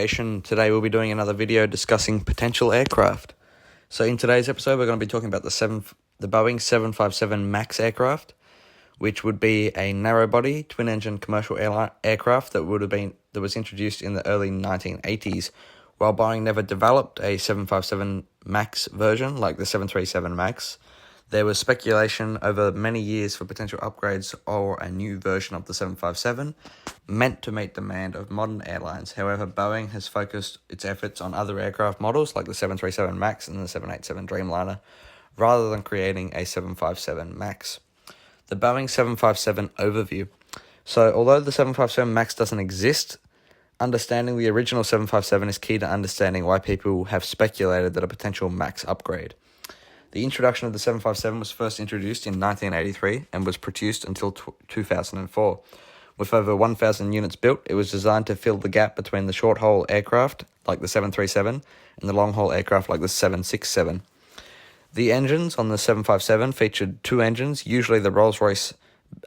R.M.Aviation. Today we'll be doing another video discussing potential aircraft. So in today's episode we're going to be talking about the Boeing 757 MAX aircraft, which would be a narrow-body, twin-engine commercial aircraft that was introduced in the early 1980s. While Boeing never developed a 757 MAX version like the 737 MAX, there was speculation over many years for potential upgrades or a new version of the 757 meant to meet demand of modern airlines. However, Boeing has focused its efforts on other aircraft models like the 737 MAX and the 787 Dreamliner, rather than creating a 757 MAX. The Boeing 757 overview. So, although the 757 MAX doesn't exist, understanding the original 757 is key to understanding why people have speculated that a potential MAX upgrade. The introduction of the 757 was first introduced in 1983 and was produced until 2004. With over 1,000 units built, it was designed to fill the gap between the short-haul aircraft, like the 737, and the long-haul aircraft, like the 767. The engines on the 757 featured two engines, usually the Rolls-Royce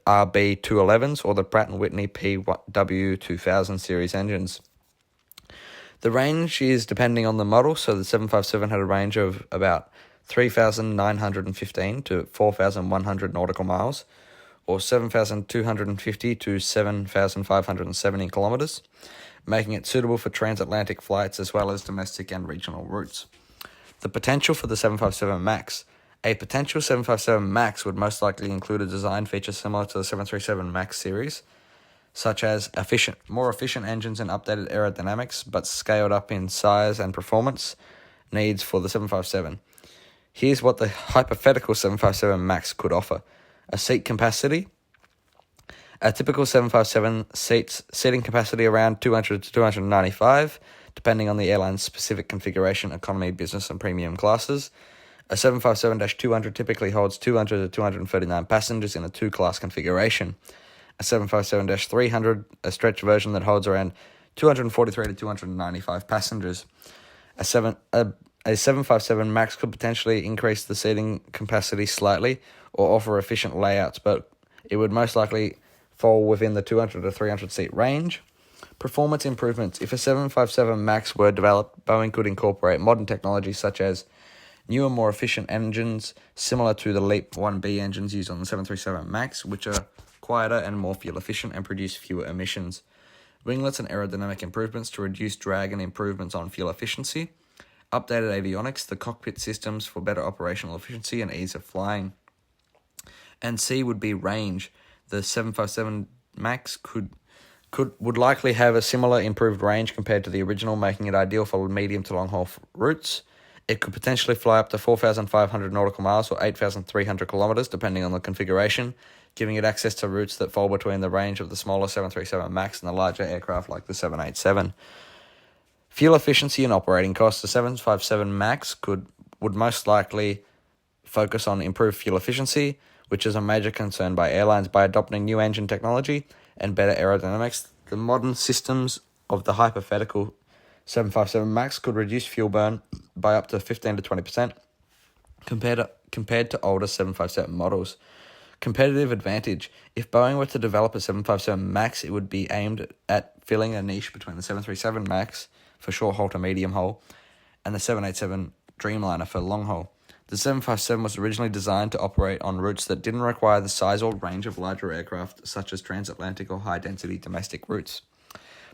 RB211s or the Pratt & Whitney PW2000 series engines. The range is depending on the model, so the 757 had a range of about 3,915 to 4,100 nautical miles, or 7,250 to 7,570 kilometers, making it suitable for transatlantic flights as well as domestic and regional routes. The potential for the 757 MAX. A potential 757 MAX would most likely include a design feature similar to the 737 MAX series, such as more efficient engines and updated aerodynamics, but scaled up in size and performance needs for the 757. Here's what the hypothetical 757 MAX could offer. A seat capacity. A typical 757 seating capacity around 200 to 295, depending on the airline's specific configuration, economy, business, and premium classes. A 757-200 typically holds 200 to 239 passengers in a two-class configuration. A 757-300, a stretch version that holds around 243 to 295 passengers. A 757 MAX could potentially increase the seating capacity slightly or offer efficient layouts, but it would most likely fall within the 200 to 300 seat range. Performance improvements. If a 757 MAX were developed, Boeing could incorporate modern technology such as newer, more efficient engines similar to the LEAP 1B engines used on the 737 MAX, which are quieter and more fuel efficient and produce fewer emissions. Winglets and aerodynamic improvements to reduce drag and improvements on fuel efficiency. Updated avionics, the cockpit systems for better operational efficiency and ease of flying. And C would be range. The 757 MAX would likely have a similar improved range compared to the original, making it ideal for medium to long-haul routes. It could potentially fly up to 4,500 nautical miles or 8,300 kilometers, depending on the configuration, giving it access to routes that fall between the range of the smaller 737 MAX and the larger aircraft like the 787. Fuel efficiency and operating costs. The 757 MAX would most likely focus on improved fuel efficiency, which is a major concern by airlines. By adopting new engine technology and better aerodynamics, the modern systems of the hypothetical 757 MAX could reduce fuel burn by up to 15 to 20% compared to older 757 models. Competitive advantage. If Boeing were to develop a 757 MAX, it would be aimed at filling a niche between the 737 MAX for short haul to medium haul and the 787 Dreamliner for long haul. The 757 was originally designed to operate on routes that didn't require the size or range of larger aircraft, such as transatlantic or high-density domestic routes.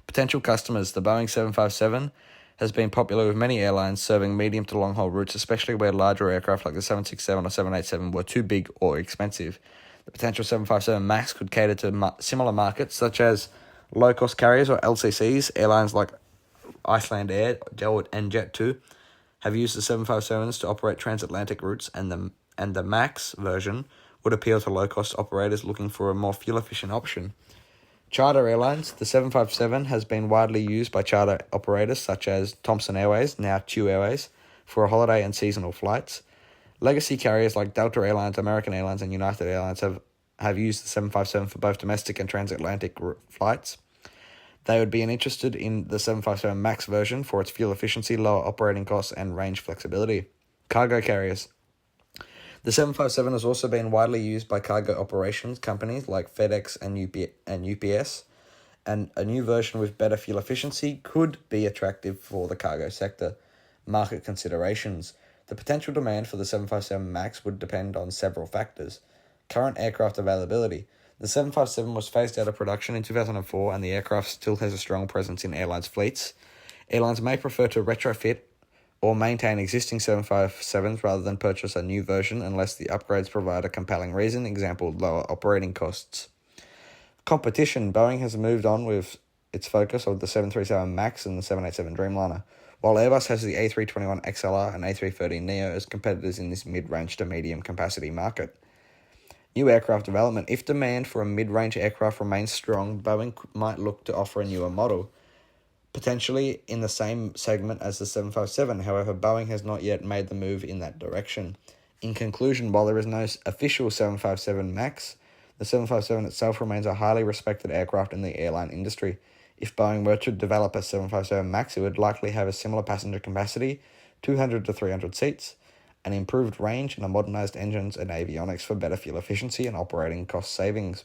Potential customers. The Boeing 757 has been popular with many airlines serving medium to long-haul routes, especially where larger aircraft like the 767 or 787 were too big or expensive. The potential 757 MAX could cater to similar markets, such as low-cost carriers or LCCs. Airlines like Iceland Air and Jet2 have used the 757s to operate transatlantic routes, and the MAX version would appeal to low-cost operators looking for a more fuel-efficient option. Charter airlines. The 757 has been widely used by charter operators such as Thomson Airways, now Chew Airways, for holiday and seasonal flights. Legacy carriers like Delta Airlines, American Airlines, and United Airlines have used the 757 for both domestic and transatlantic flights. They would be interested in the 757 MAX version for its fuel efficiency, lower operating costs, and range flexibility. Cargo carriers. The 757 has also been widely used by cargo operations companies like FedEx and UPS, and a new version with better fuel efficiency could be attractive for the cargo sector. Market considerations. The potential demand for the 757 MAX would depend on several factors. Current aircraft availability. The 757 was phased out of production in 2004 and the aircraft still has a strong presence in airlines' fleets. Airlines may prefer to retrofit or maintain existing 757s rather than purchase a new version unless the upgrades provide a compelling reason, example, lower operating costs. Competition. Boeing has moved on with its focus on the 737 MAX and the 787 Dreamliner, while Airbus has the A321XLR and A330neo as competitors in this mid-range to medium capacity market. New aircraft development. If demand for a mid-range aircraft remains strong, Boeing might look to offer a newer model, potentially in the same segment as the 757. However, Boeing has not yet made the move in that direction. In conclusion, while there is no official 757 MAX, the 757 itself remains a highly respected aircraft in the airline industry. If Boeing were to develop a 757 MAX, it would likely have a similar passenger capacity, 200 to 300 seats, an improved range, and a modernized engines and avionics for better fuel efficiency and operating cost savings.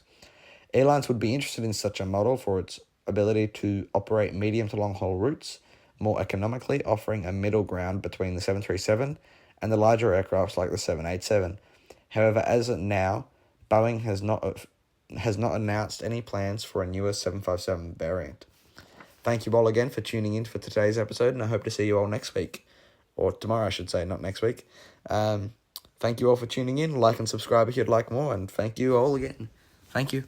Airlines would be interested in such a model for its ability to operate medium to long-haul routes more economically, offering a middle ground between the 737 and the larger aircrafts like the 787. However, as of now, Boeing has not announced any plans for a newer 757 variant. Thank you all again for tuning in for today's episode, and I hope to see you all next week. Or tomorrow, I should say, not next week. Thank you all for tuning in. Like and subscribe if you'd like more, and thank you all again. Thank you.